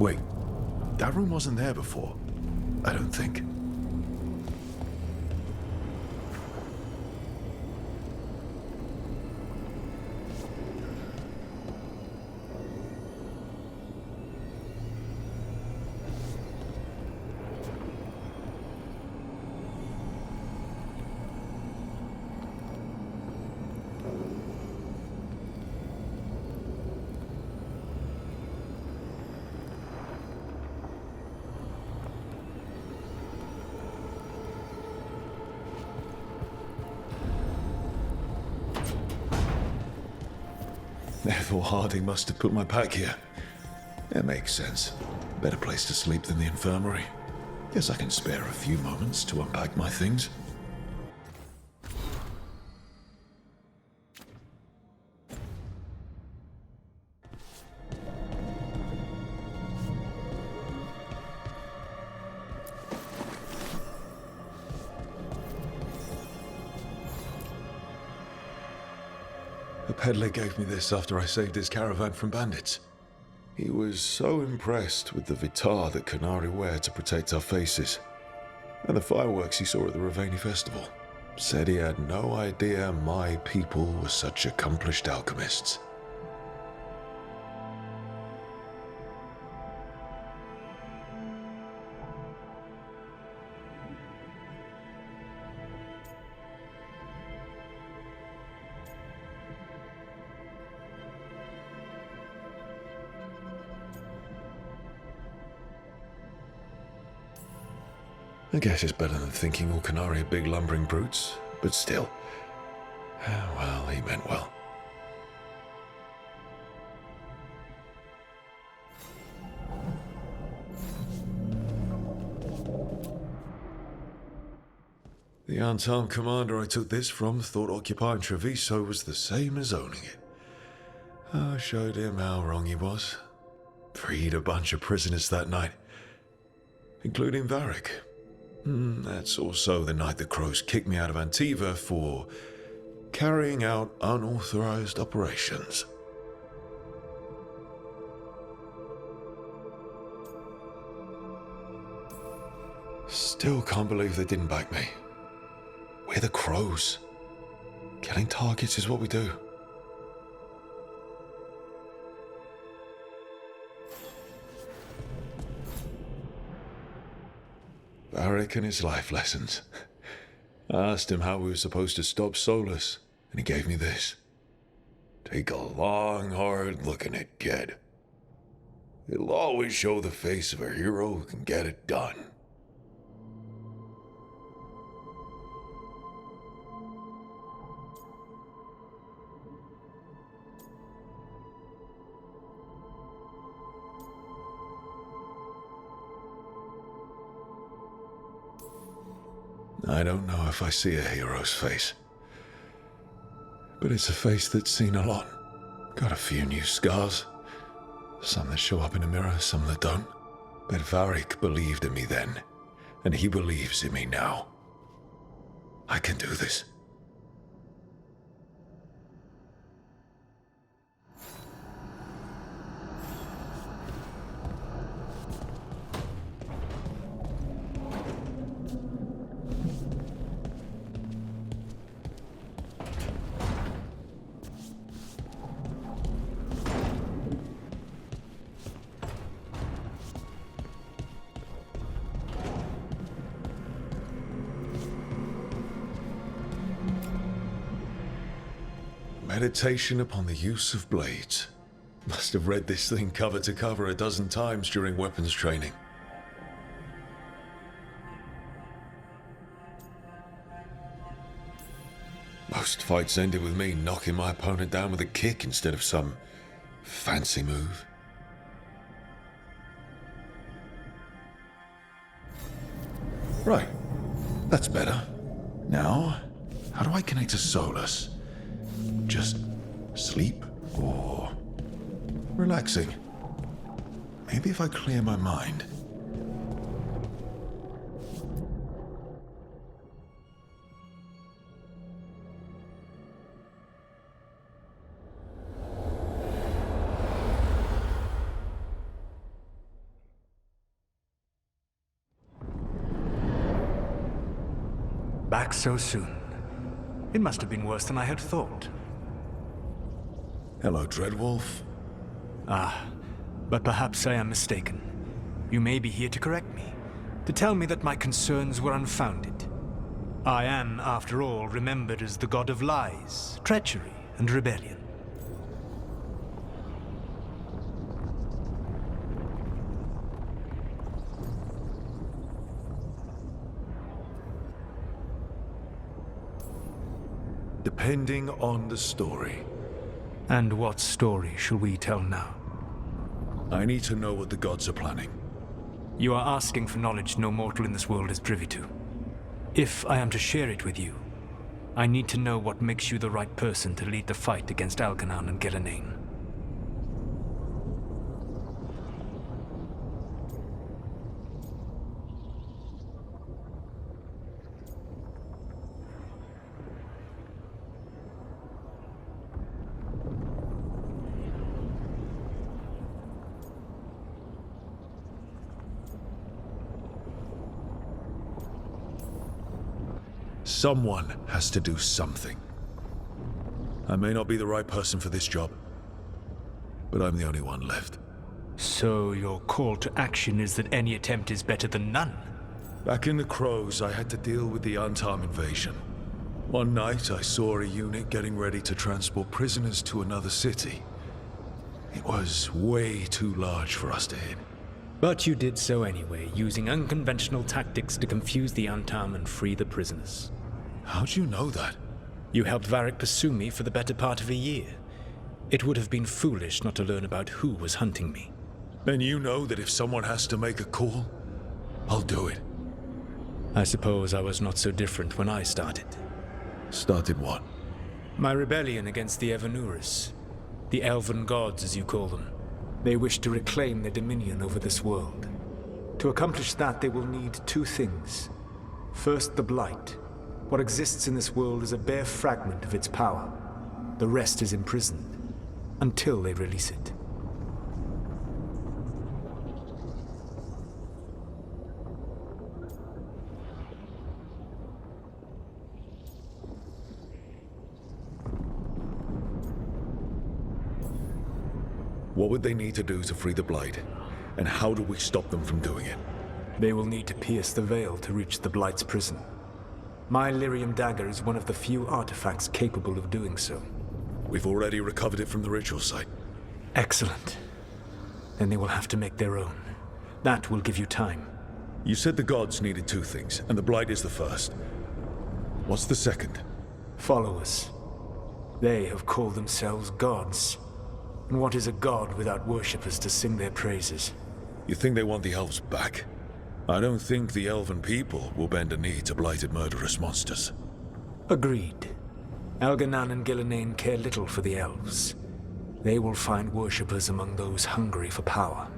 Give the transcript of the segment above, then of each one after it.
Wait, that room wasn't there before. I don't think. Therefore, Harding must have put my pack here. It makes sense. Better place to sleep than the infirmary. Guess I can spare a few moments to unpack my things. A peddler gave me this after I saved his caravan from bandits. He was so impressed with the vitar that Canari wear to protect our faces, and the fireworks he saw at the Ravani festival. Said he had no idea my people were such accomplished alchemists. I guess it's better than thinking all Canari are big lumbering brutes, but still. Well, he meant well. The unarmed commander I took this from thought occupying Treviso was the same as owning it. I showed him how wrong he was. Freed a bunch of prisoners that night, including Varric. That's also the night the Crows kicked me out of Antiva for carrying out unauthorized operations. Still can't believe they didn't back me. We're the Crows. Killing targets is what we do. Varric and his life lessons. I asked him how we were supposed to stop Solus, and he gave me this. Take a long, hard look at it, kid. It'll always show the face of a hero who can get it done. I don't know if I see a hero's face, but it's a face that's seen a lot. Got a few new scars. Some that show up in a mirror, some that don't. But Varric believed in me then, and he believes in me now. I can do this. Meditation upon the use of blades. Must have read this thing cover to cover a dozen times during weapons training. Most fights ended with me knocking my opponent down with a kick instead of some fancy move. Right, that's better. Now, how do I connect to Solus? Just sleep or relaxing? Maybe if I clear my mind. Back so soon. It must have been worse than I had thought. Hello, Dreadwolf. But perhaps I am mistaken. You may be here to correct me, to tell me that my concerns were unfounded. I am, after all, remembered as the god of lies, treachery, and rebellion. Depending on the story. And what story shall we tell now? I need to know what the gods are planning. You are asking for knowledge no mortal in this world is privy to. If I am to share it with you, I need to know what makes you the right person to lead the fight against Algernon and Gillenane. Someone has to do something. I may not be the right person for this job, but I'm the only one left. So your call to action is that any attempt is better than none? Back in the Crows, I had to deal with the Untarm invasion. One night, I saw a unit getting ready to transport prisoners to another city. It was way too large for us to hit. But you did so anyway, using unconventional tactics to confuse the Untarm and free the prisoners. How'd you know that? You helped Varric pursue me for the better part of a year. It would have been foolish not to learn about who was hunting me. Then you know that if someone has to make a call, I'll do it. I suppose I was not so different when I started. Started what? My rebellion against the Evanuris. The Elven Gods, as you call them. They wish to reclaim their dominion over this world. To accomplish that, they will need two things. First, the Blight. What exists in this world is a bare fragment of its power. The rest is imprisoned, until they release it. What would they need to do to free the Blight? And how do we stop them from doing it? They will need to pierce the veil to reach the Blight's prison. My Lyrium dagger is one of the few artifacts capable of doing so. We've already recovered it from the ritual site. Excellent. Then they will have to make their own. That will give you time. You said the gods needed two things, and the Blight is the first. What's the second? Followers. They have called themselves gods. And what is a god without worshippers to sing their praises? You think they want the elves back? I don't think the elven people will bend a knee to blighted murderous monsters. Agreed. Algernon and Gillenane care little for the elves. They will find worshippers among those hungry for power.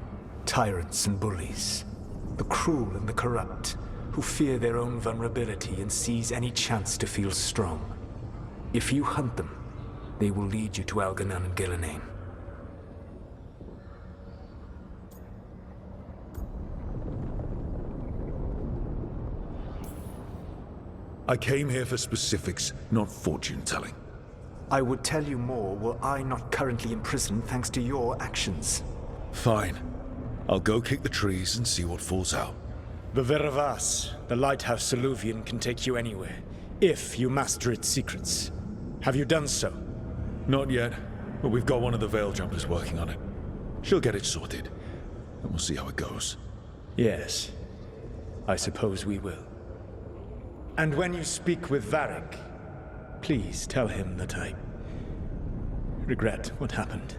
Tyrants and bullies. The cruel and the corrupt, who fear their own vulnerability and seize any chance to feel strong. If you hunt them, they will lead you to Algernon and Gillenane. I came here for specifics, not fortune-telling. I would tell you more were I not currently imprisoned thanks to your actions. Fine. I'll go kick the trees and see what falls out. The Veravas, the lighthouse Soluvian, can take you anywhere, if you master its secrets. Have you done so? Not yet, but we've got one of the Veil Jumpers working on it. She'll get it sorted, and we'll see how it goes. Yes, I suppose we will. And when you speak with Varric, please tell him that I regret what happened.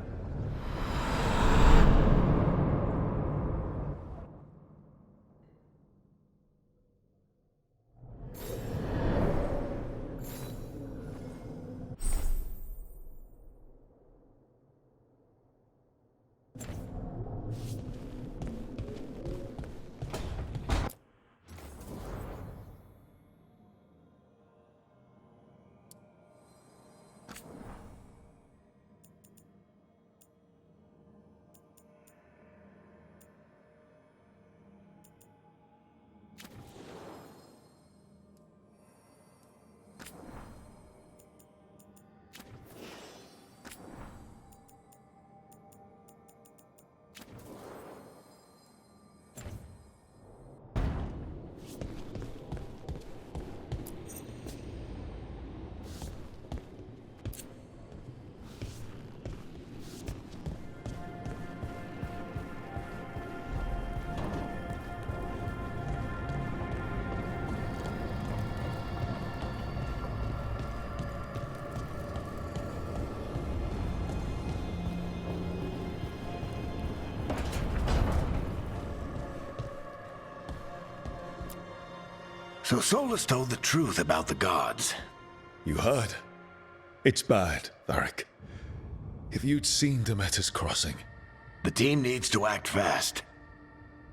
So Solus told the truth about the gods. You heard? It's bad, Varric. If you'd seen Demeter's crossing... The team needs to act fast.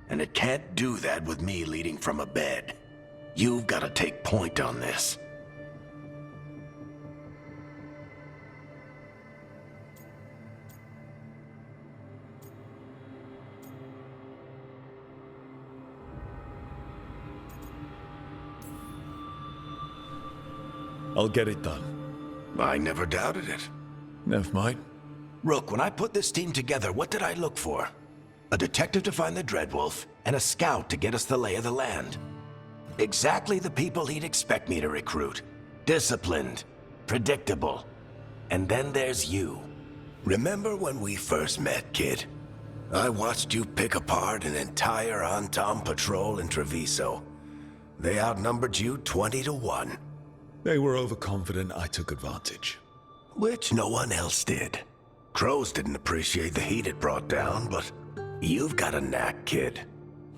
And it can't do that with me leading from a bed. You've got to take point on this. I'll get it done. I never doubted it. Never mind. Rook, when I put this team together, what did I look for? A detective to find the Dreadwolf, and a scout to get us the lay of the land. Exactly the people he'd expect me to recruit. Disciplined, predictable. And then there's you. Remember when we first met, kid? I watched you pick apart an entire Antom patrol in Treviso. They outnumbered you 20 to 1. They were overconfident I took advantage. Which no one else did. Crows didn't appreciate the heat it brought down, but you've got a knack, kid.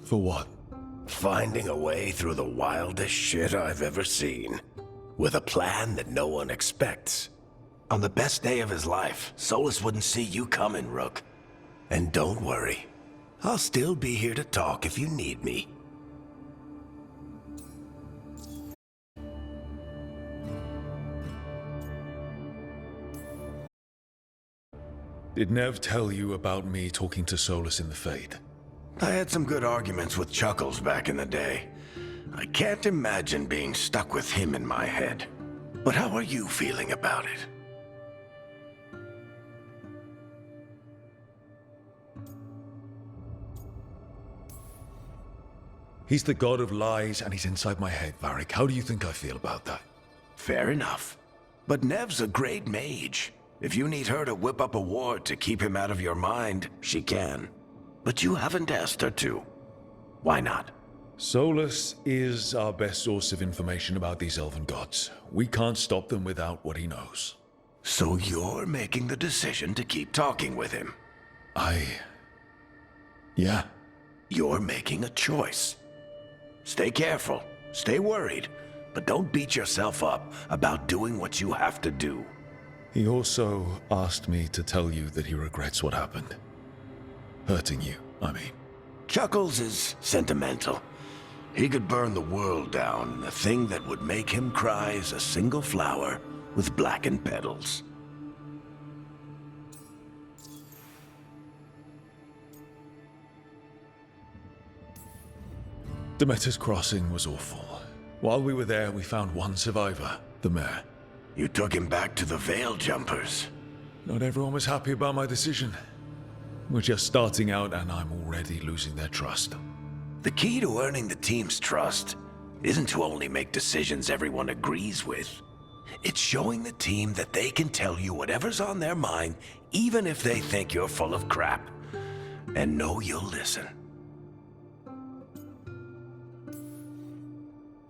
For what? Finding a way through the wildest shit I've ever seen. With a plan that no one expects. On the best day of his life, Solus wouldn't see you coming, Rook. And don't worry. I'll still be here to talk if you need me. Did Nev tell you about me talking to Solus in the Fade? I had some good arguments with Chuckles back in the day. I can't imagine being stuck with him in my head. But how are you feeling about it? He's the god of lies and he's inside my head, Varric. How do you think I feel about that? Fair enough. But Nev's a great mage. If you need her to whip up a ward to keep him out of your mind, she can. But you haven't asked her to. Why not? Solus is our best source of information about these elven gods. We can't stop them without what he knows. So you're making the decision to keep talking with him? Yeah. You're making a choice. Stay careful, stay worried, but don't beat yourself up about doing what you have to do. He also asked me to tell you that he regrets what happened. Hurting you, I mean. Chuckles is sentimental. He could burn the world down, and the thing that would make him cry is a single flower with blackened petals. Demeter's crossing was awful. While we were there, we found one survivor, the mayor. You took him back to the Veil Jumpers. Not everyone was happy about my decision. We're just starting out and I'm already losing their trust. The key to earning the team's trust isn't to only make decisions everyone agrees with. It's showing the team that they can tell you whatever's on their mind, even if they think you're full of crap. And know you'll listen.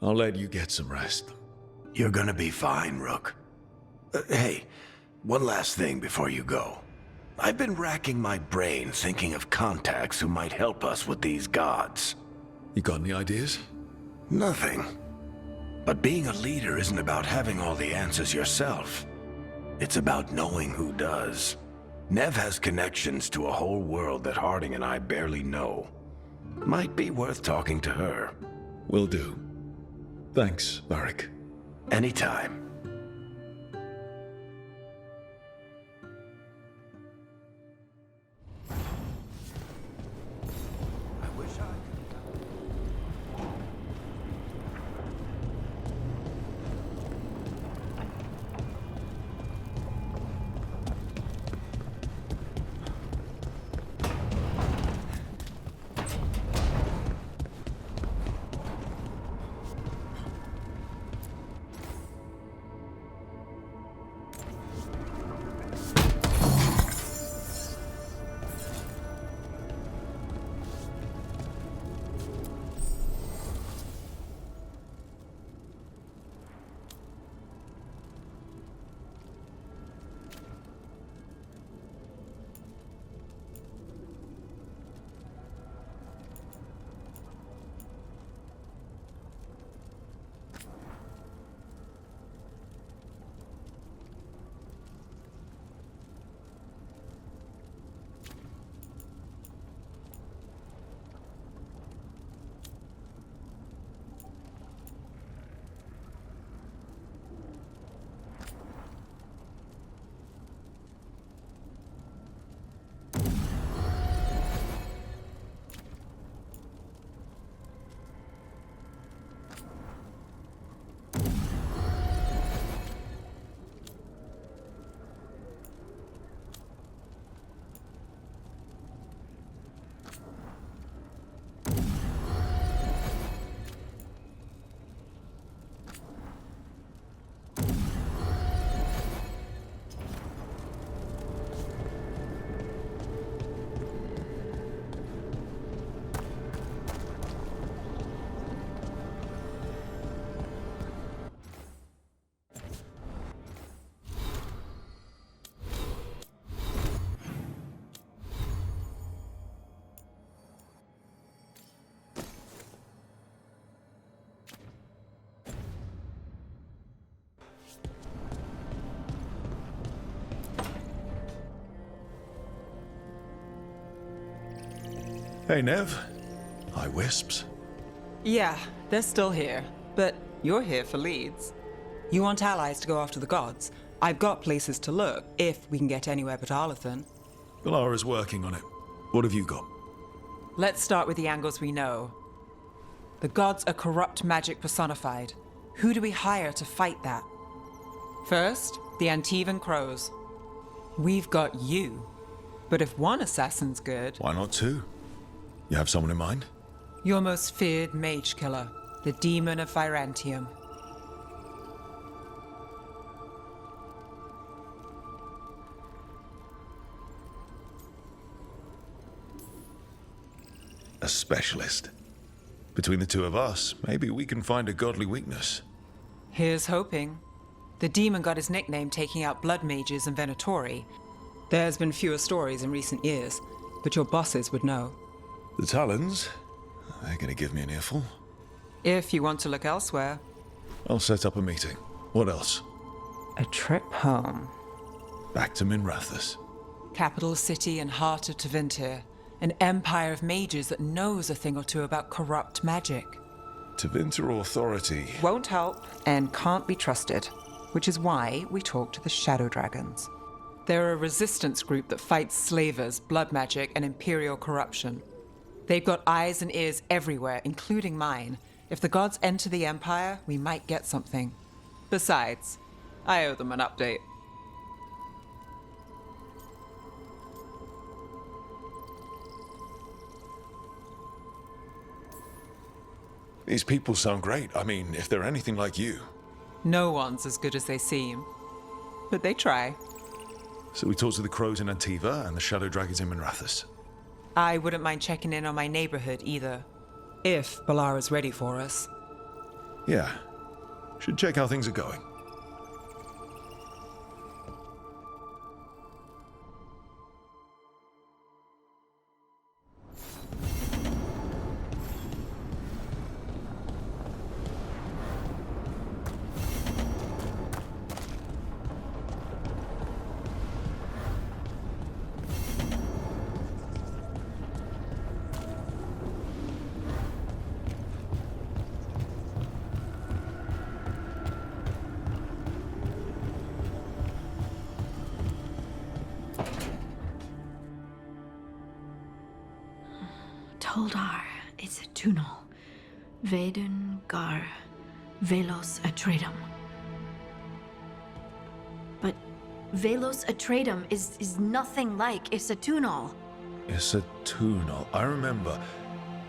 I'll let you get some rest. You're gonna be fine, Rook. Hey, one last thing before you go. I've been racking my brain thinking of contacts who might help us with these gods. You got any ideas? Nothing. But being a leader isn't about having all the answers yourself. It's about knowing who does. Nev has connections to a whole world that Harding and I barely know. Might be worth talking to her. Will do. Thanks, Varric. Anytime. Hey, Nev. Hi, Wisps. Yeah, they're still here. But you're here for leads. You want allies to go after the gods? I've got places to look, if we can get anywhere but Arlathan. Valara's working on it. What have you got? Let's start with the angles we know. The gods are corrupt magic personified. Who do we hire to fight that? First, the Antivan Crows. We've got you. But if one assassin's good, Why not two? You have someone in mind? your most feared mage killer, the Demon of Virantium. A specialist. Between the two of us, maybe we can find a godly weakness. Here's hoping. The demon got his nickname taking out blood mages and Venatori. There's been fewer stories in recent years, but your bosses would know. The Talons? They're gonna give me an earful. If you want to look elsewhere. I'll set up a meeting. What else? A trip home. Back to Minrathous. Capital city and heart of Tevinter. An empire of mages that knows a thing or two about corrupt magic. Tevinter Authority. Won't help and can't be trusted, which is why we talk to the Shadow Dragons. They're a resistance group that fights slavers, blood magic, and imperial corruption. They've got eyes and ears everywhere, including mine. If the gods enter the Empire, we might get something. Besides, I owe them an update. These people sound great. I mean, if they're anything like you. No one's as good as they seem. But they try. So we talked to the Crows in Antiva and the Shadow Dragons in Minrathous. I wouldn't mind checking in on my neighborhood either. If Balara's ready for us. Yeah. Should check how things are going. Toldar, it's a Tunal. Veilguard, Velos Atreidim. But Velos Atreidim is nothing like Isatunal. It's a Tunal. I remember.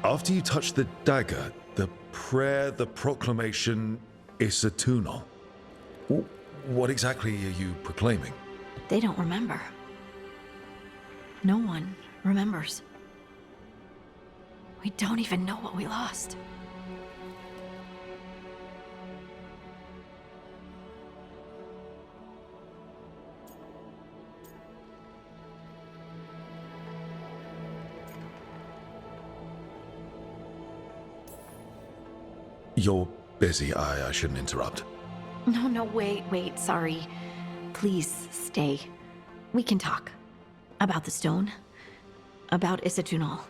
After you touched the dagger, the prayer, the proclamation, it's a Tunal. What exactly are you proclaiming? They don't remember. No one remembers. We don't even know what we lost. You're busy. I shouldn't interrupt. No, wait, sorry. Please stay. We can talk. About the stone. About Isatunal.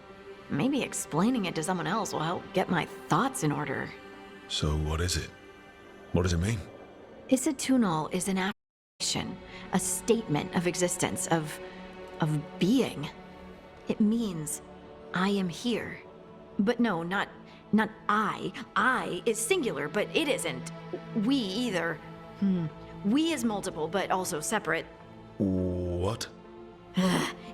Maybe explaining it to someone else will help get my thoughts in order. So what is it? What does it mean? Isatunal is an affirmation, a statement of existence, of being. It means, I am here. But no, not I. I is singular, but it isn't. We either. We is multiple, but also separate. What?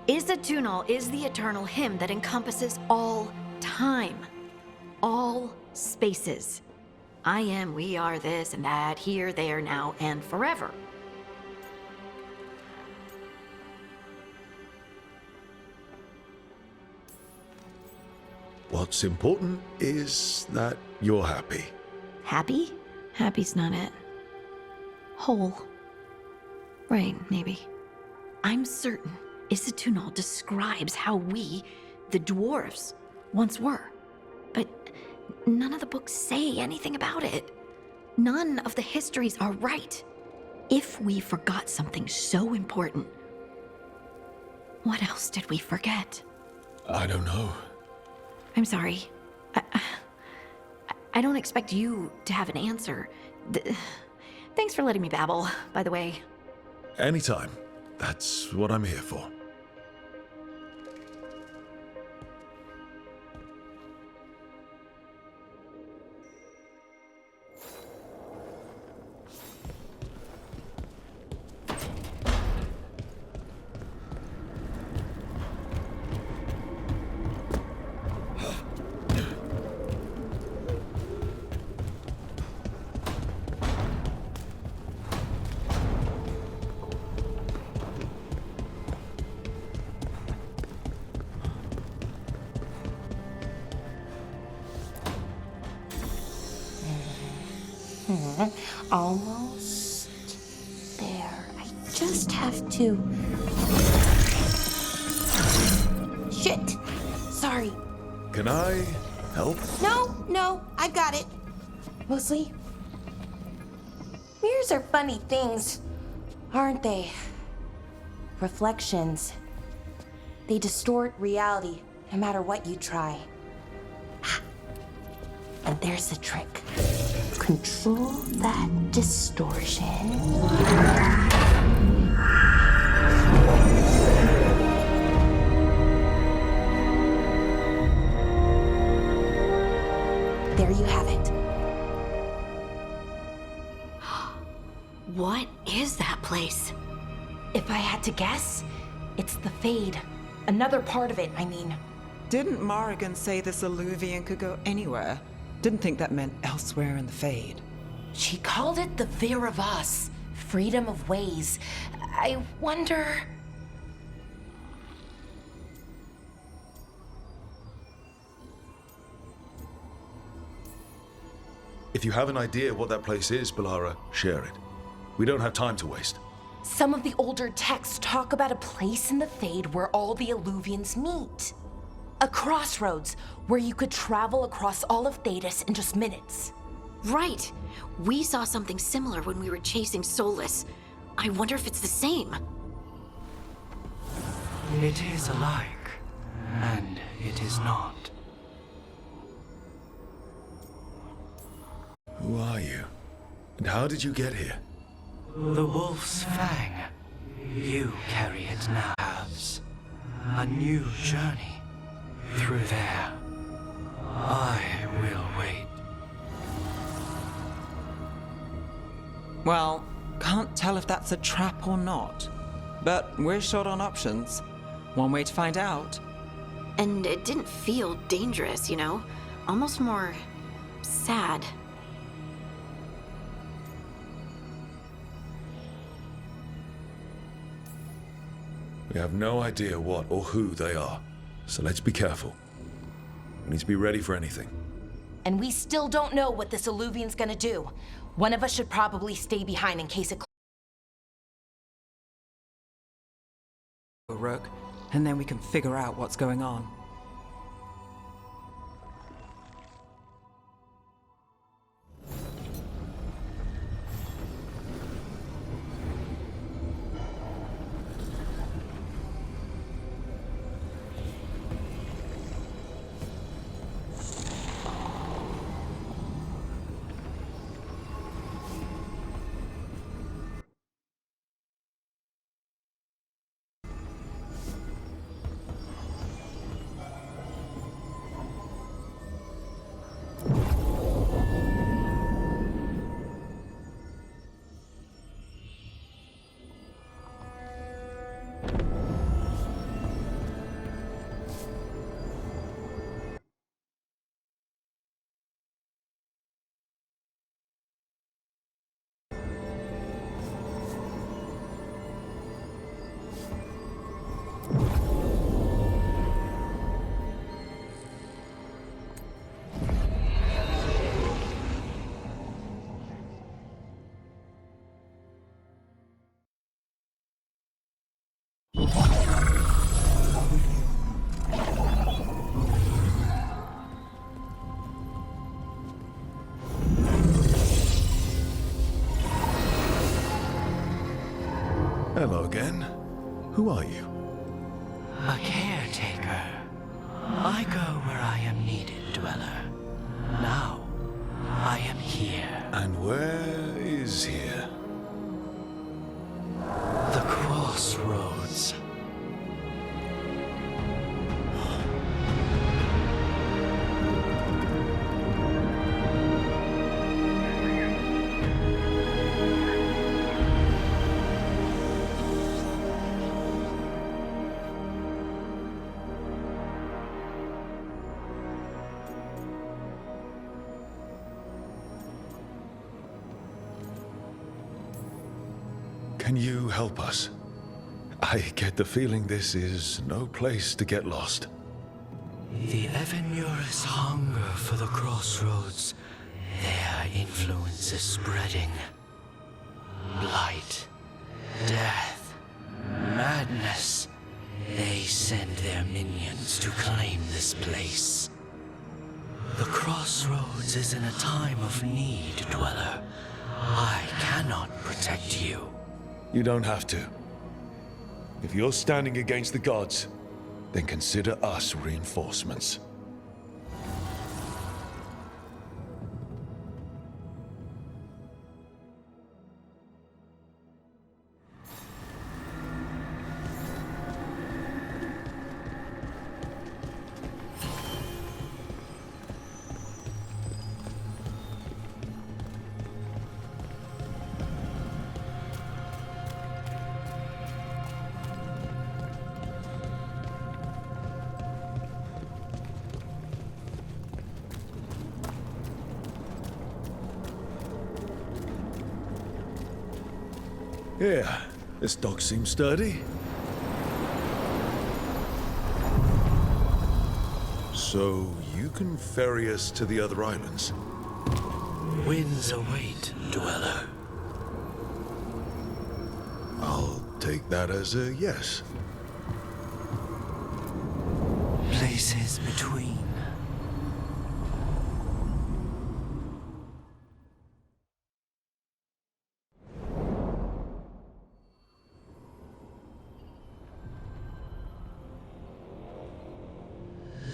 Isatunal is the eternal hymn that encompasses all time. All spaces. I am, we are, this and that, here, there, now, and forever. What's important is that you're happy. Happy? Happy's not it. Whole. Right, maybe. I'm certain Isatunal describes how we, the dwarves, once were. But none of the books say anything about it. None of the histories are right. If we forgot something so important, what else did we forget? I don't know. I'm sorry. I don't expect you to have an answer. Thanks for letting me babble, by the way. Anytime. That's what I'm here for. Almost there. I just have to... Shit! Sorry. Can I help? No, I got it. Mostly, mirrors are funny things, aren't they? Reflections. They distort reality, no matter what you try. And there's the trick. Control that distortion. There you have it. What is that place? If I had to guess, it's the Fade. Another part of it, I mean. Didn't Morrigan say this Illuvian could go anywhere? Didn't think that meant elsewhere in the Fade. She called it the Fear of Us, freedom of ways. I wonder... If you have an idea what that place is, Balara, share it. We don't have time to waste. Some of the older texts talk about a place in the Fade where all the Illuvians meet. A crossroads where you could travel across all of Thedas in just minutes. Right. We saw something similar when we were chasing Solus. I wonder if it's the same. It is alike, and it is not. Who are you? And how did you get here? The Wolf's Fang. You carry it now, perhaps. A new journey. Through there. I will wait. Well, can't tell if that's a trap or not. But we're short on options. One way to find out. And it didn't feel dangerous, you know? Almost more sad. We have no idea what or who they are, so let's be careful. We need to be ready for anything. And we still don't know what this Illuvian's gonna do. One of us should probably stay behind in case it... Rook, and then we can figure out what's going on. Hello again. Who are you? A caretaker. I go where I am needed, Dweller. Now, I am here. And where is here? The Crossroads. Can you help us? I get the feeling this is no place to get lost. The Evenurus hunger for the Crossroads. Their influence is spreading. Blight, death, madness. They send their minions to claim this place. The Crossroads is in a time of need, Dweller. I cannot protect you. You don't have to. If you're standing against the gods, then consider us reinforcements. Yeah, this dock seems sturdy. So, you can ferry us to the other islands? Winds await, Dweller. I'll take that as a yes. Places between.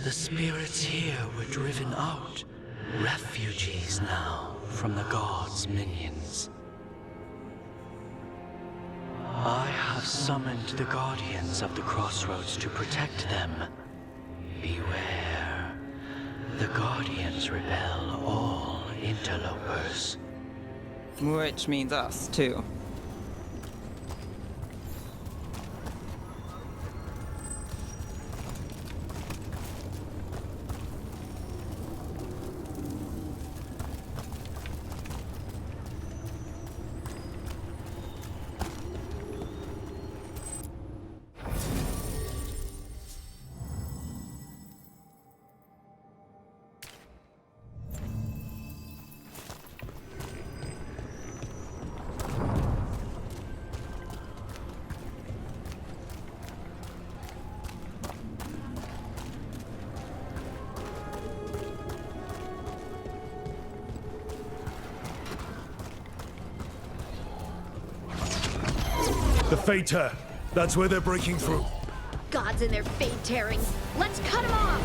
The spirits here were driven out, refugees now from the gods' minions. I have summoned the guardians of the Crossroads to protect them. Beware. The guardians repel all interlopers. Which means us, too. The Fater! That's where they're breaking through. Gods and their fade tearing. Let's cut them off!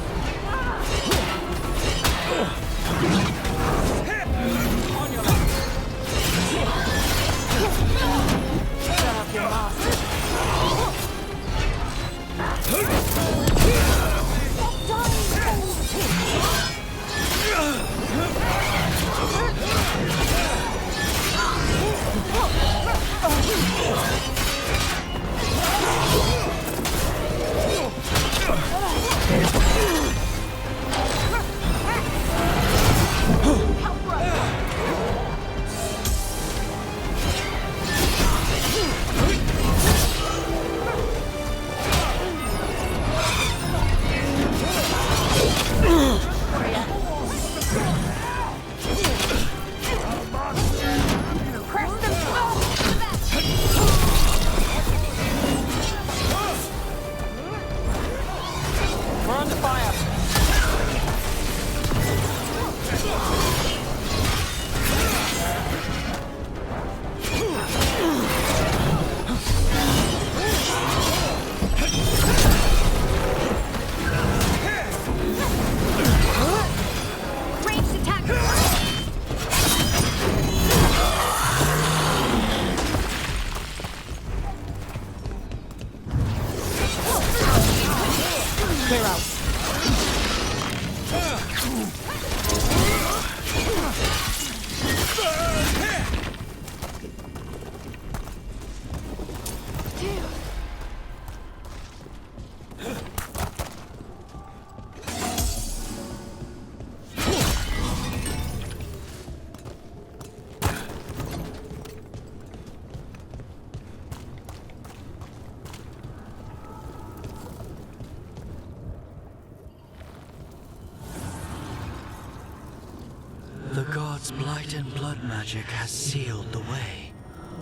This blight and blood magic has sealed the way.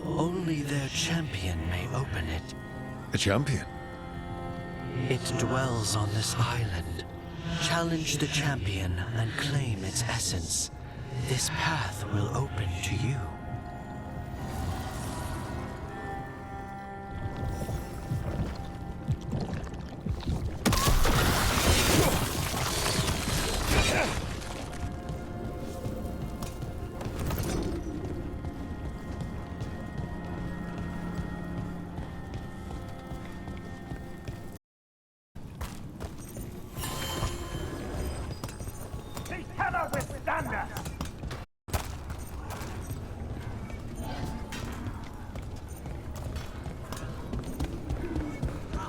Only their champion may open it. A champion? It dwells on this island. Challenge the champion and claim its essence. This path will open to you.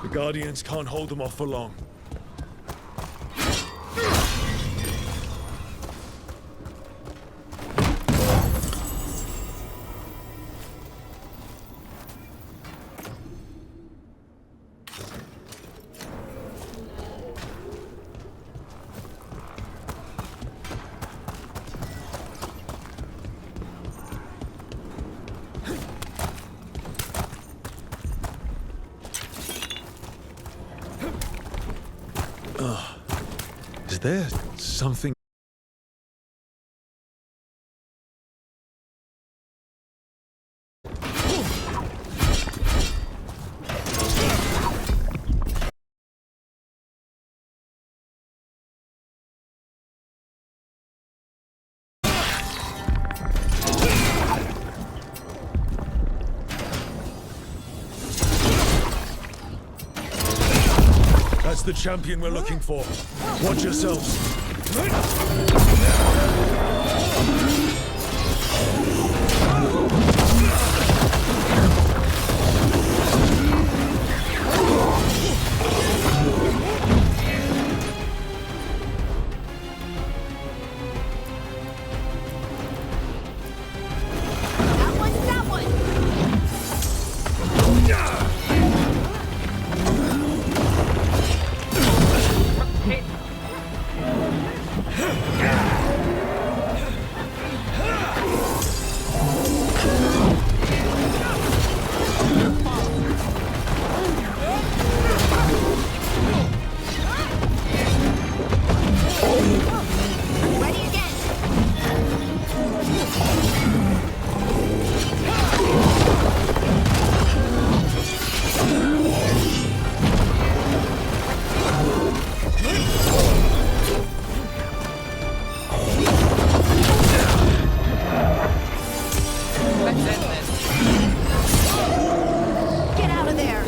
The Guardians can't hold them off for long. Is there something? That's the champion we're looking for. Watch yourselves. That one! Ready again! Let's end this. Get out of there!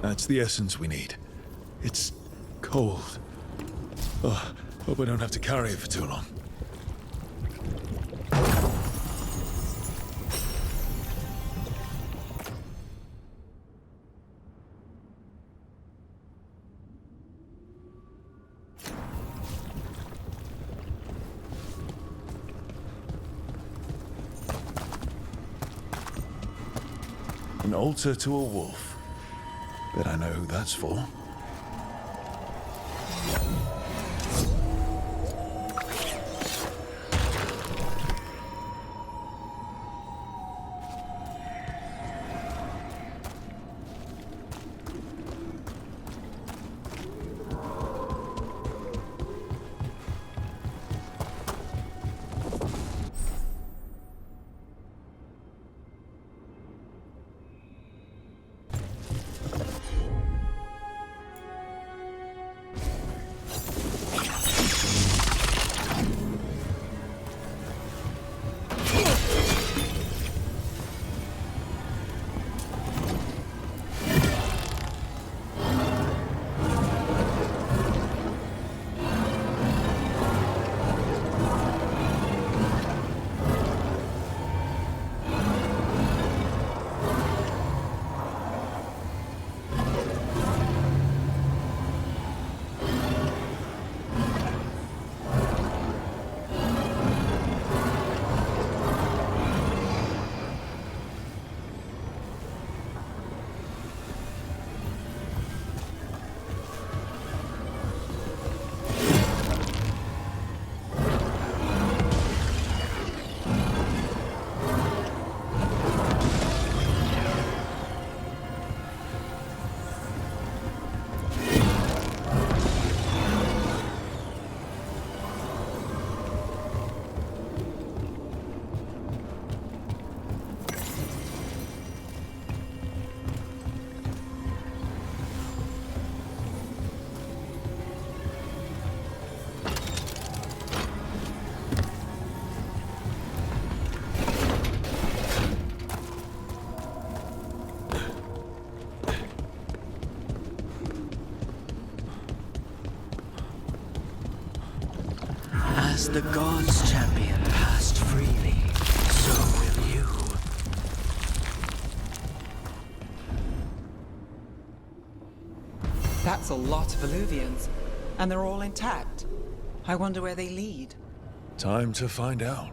That's the essence we need. It's cold. Oh, hope I don't have to carry it for too long. An altar to a wolf. Bet I know who that's for. As the gods' champion passed freely, so will you. That's a lot of Illuvians, and they're all intact. I wonder where they lead. Time to find out.